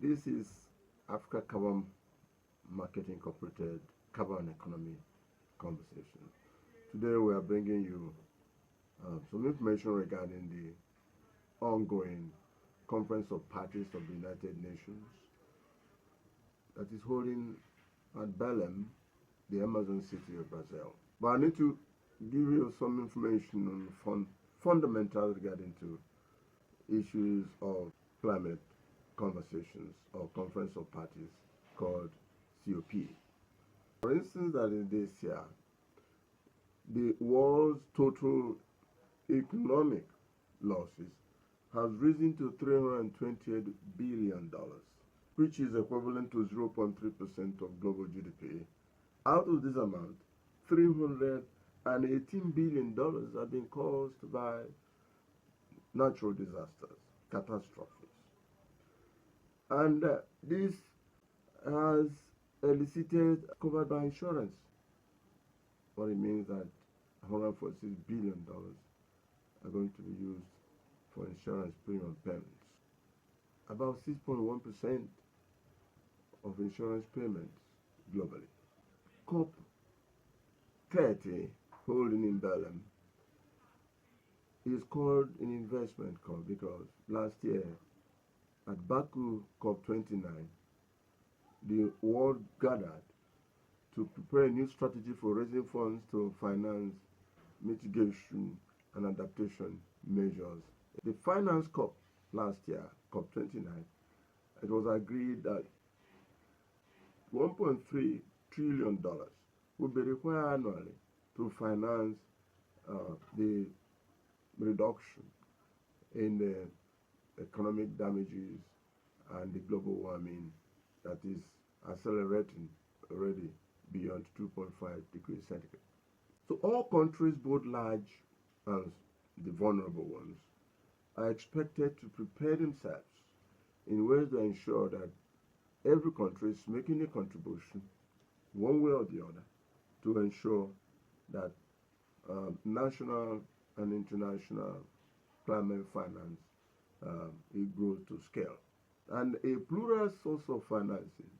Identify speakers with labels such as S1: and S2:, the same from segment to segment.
S1: This is Africa Carbon Market Incorporated Carbon Economy Conversation. Today we are bringing you some information regarding the ongoing Conference of Parties of the United Nations that is holding at Belem, the Amazon city of Brazil. But I need to give you some information on fundamentals regarding to issues of climate conversations or Conference of Parties called COP. For instance, that in this year, the world's total economic losses has risen to $328 billion, which is equivalent to 0.3% of global GDP. Out of this amount, $318 billion have been caused by natural disasters, catastrophes. And this has elicited covered by insurance. What it means that $146 billion are going to be used for insurance premium payments. About 6.1% of insurance payments globally. COP30 holding in Belem is called an investment COP because last year at Baku COP29 the world gathered to prepare a new strategy for raising funds to finance mitigation and adaptation measures. The finance COP last year, COP29, it was agreed that $1.3 trillion would be required annually to finance the reduction in the economic damages and the global warming that is accelerating already beyond 2.5 degrees centigrade. So all countries, both large and the vulnerable ones, are expected to prepare themselves in ways to ensure that every country is making a contribution, one way or the other, to ensure that national and international climate finance it grows to scale. And a plural source of financing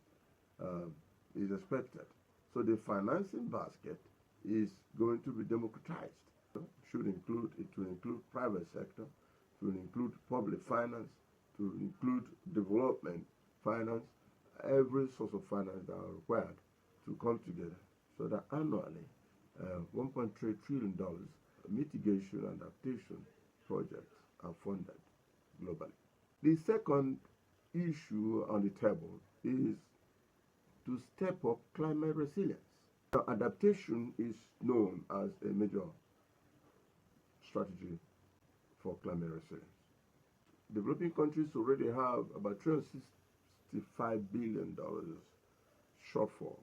S1: is expected. So the financing basket is going to be democratized. It will include private sector, it will include public finance, it will include development finance, every source of finance that are required to come together so that annually $1.3 trillion mitigation and adaptation projects are funded globally. The second issue on the table is to step up climate resilience. Now, adaptation is known as a major strategy for climate resilience. Developing countries already have about $365 billion shortfall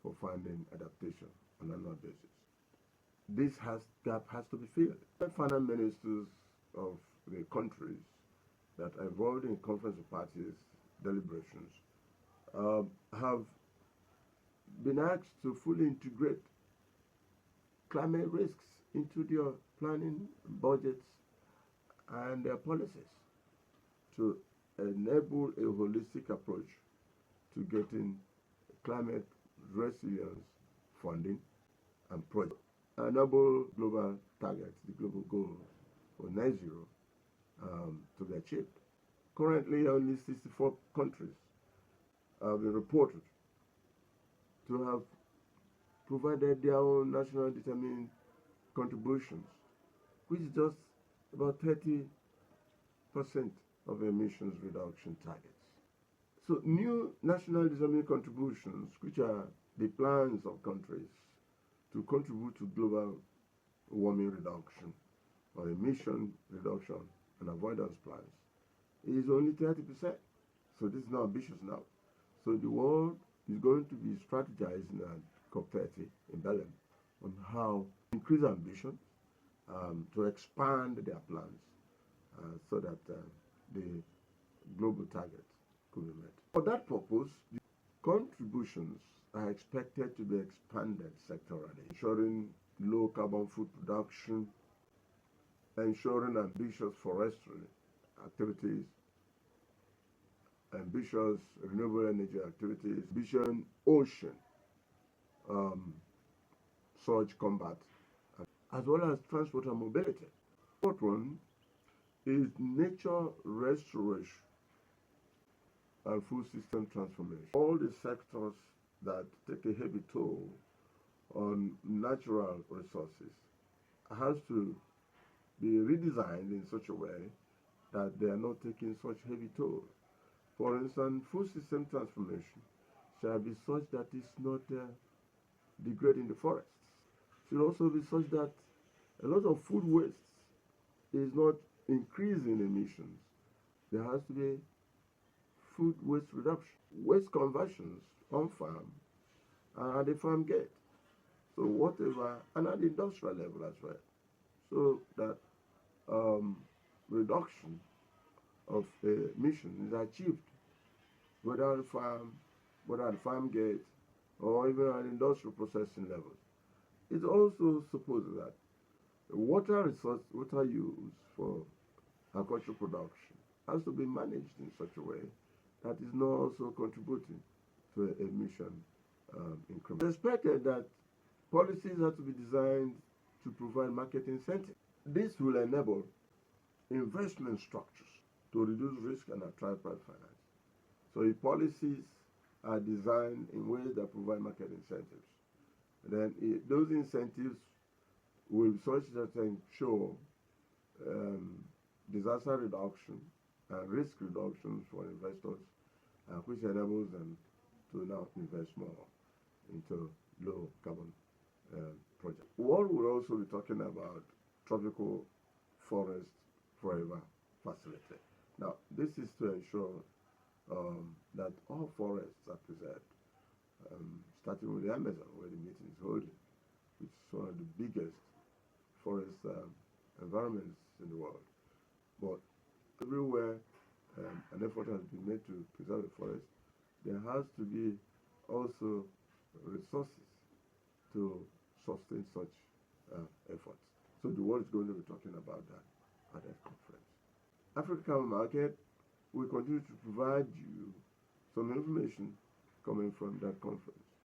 S1: for funding adaptation on an annual basis. This gap has to be filled. The finance ministers of the countries that are involved in Conference of Parties deliberations have been asked to fully integrate climate risks into their planning, budgets, and their policies to enable a holistic approach to getting climate resilience funding and projects. Enable global targets, the global goals for net zero to be achieved. Currently, only 64 countries have been reported to have provided their own national determined contributions, which is just about 30% of emissions reduction targets. So new national determined contributions, which are the plans of countries to contribute to global warming reduction or emission reduction and avoidance plans, is only 30%. So this is not ambitious now. So the world is going to be strategizing at COP30 in Belem on how to increase ambition, to expand their plans so that the global targets could be met. For that purpose, the contributions are expected to be expanded sectorally, ensuring low carbon food production, ensuring ambitious forestry activities, ambitious renewable energy activities, vision ocean surge combat, as well as transport and mobility. Fourth one is nature restoration and food system transformation. All the sectors that take a heavy toll on natural resources has to be redesigned in such a way that they are not taking such heavy toll. For instance, food system transformation shall be such that it's not degrading the forests. It should also be such that a lot of food waste is not increasing emissions. There has to be food waste reduction, waste conversions on farm and at the farm gate. So whatever, and at the industrial level as well. So that reduction of emission is achieved, whether at the farm gate, or even at industrial processing levels. It also supposes that water use for agricultural production has to be managed in such a way that is not also contributing to emission increment. It's expected that policies have to be designed to provide market incentives. This will enable investment structures to reduce risk and attract private finance. So if policies are designed in ways that provide market incentives, then those incentives will be such that ensure disaster reduction and risk reduction for investors, which enables them to now invest more into low carbon projects. What we'll also be talking about tropical forest forever facility. Now, this is to ensure that all forests are preserved, starting with the Amazon, where the meeting is holding, which is one of the biggest forest environments in the world. But everywhere an effort has been made to preserve the forest, there has to be also resources to sustain such efforts. So the world is going to be talking about that at that conference. African market will continue to provide you some information coming from that conference.